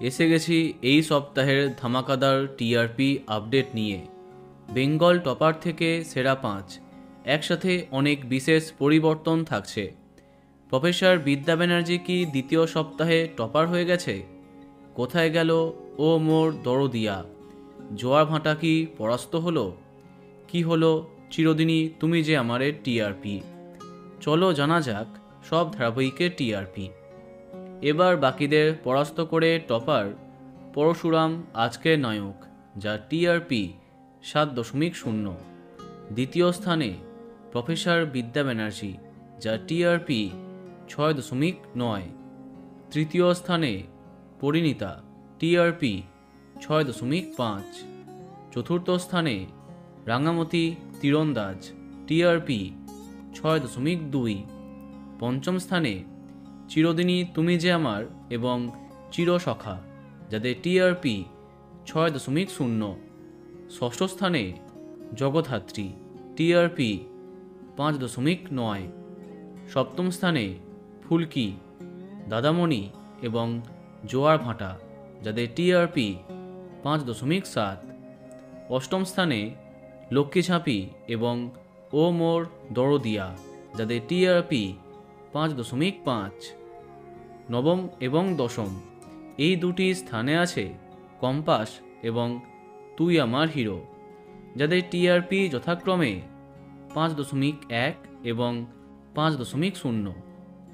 এসে গেছি এই সপ্তাহের ধামাকাদার টিআরপি আপডেট নিয়ে। বেঙ্গল টপার থেকে সেরা 5 একসাথে অনেক বিশেষ পরিবর্তন থাকছে। প্রফেসর বিদ্যা ব্যানার্জি কি দ্বিতীয় সপ্তাহে টপার হয়ে গেছে? কোথায় গেল ও মোর দরদিয়া? জোয়ার ভাটা কি পরাস্ত হলো? কি হলো চিরদিনই তুমি যে আমারে টিআরপি? চলো জানা যাক সব ধারাবাহিকের টিআরপি। এবার বাকিদের পরাস্ত করে টপার পরশুরাম আজকের নায়ক, যার টিআরপি 7.0। দ্বিতীয় স্থানে প্রফেসর বিদ্যা ব্যানার্জি, যার টিআরপি 6.9। তৃতীয় স্থানে পরিণীতা, টিআরপি 6.5। চতুর্থ স্থানে রাঙামতি তীরন্দাজ, টিআরপি 6.2। পঞ্চম স্থানে চিরদিনই তুমি যে আমার এবং চিরসখা, যাদের টিআরপি 6.0। ষষ্ঠ স্থানে জগদ্ধাত্রী, টিআরপি 5.9। সপ্তম স্থানে ফুলকি, দাদামণি এবং জোয়ার ভাটা, যাদের টিআরপি 5.7। অষ্টম স্থানে লক্ষ্মী ঝাঁপি এবং ও মোর দরদিয়া, যাদের টিআরপি 5.5। নবম এবং দশম এই দুটি স্থানে আছে কম্পাস এবং তুই আমার হিরো, যাদের টিআরপি যথাক্রমে 5.1 এবং 5.0।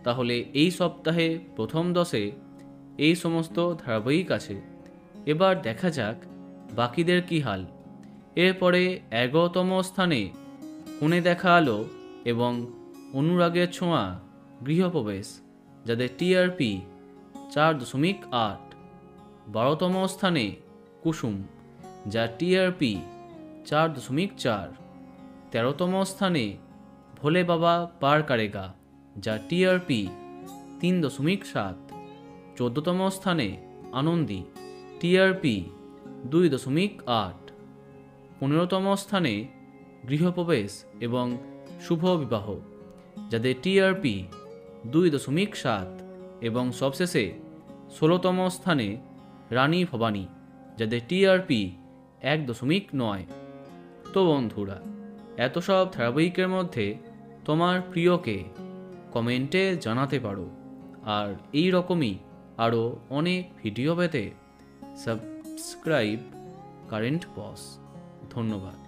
তাহলে এই সপ্তাহে প্রথম 10-এ এই সমস্ত ধারাবাহিক আছে। এবার দেখা যাক বাকিদের কি হাল। এরপরে 11তম স্থানে কোণে দেখা আলো এবং অনুরাগের ছোঁয়া গৃহপ্রবেশ, যাদের টিআরপি 4.8। 12তম স্থানে কুসুম, যার টিআরপি 4.4। 13তম স্থানে ভোলে বাবা পার কারেগা, যার টিআরপি 3.7। 14তম স্থানে আনন্দী, টিআরপি 2.8। 15তম স্থানে গৃহপ্রবেশ এবং শুভ বিবাহ, যাদের টিআরপি 2.7। এবং সবশেষে 16তম স্থানে রানী ভবানী, যাদের টিআরপি 1.9। তো বন্ধুরা, এত সব ধারাবাহিকের মধ্যে তোমার প্রিয়কে কমেন্টে জানাতে পারো। আর এই রকমই আরও অনেক ভিডিও পেতে সাবস্ক্রাইব কারেন্ট বস। ধন্যবাদ।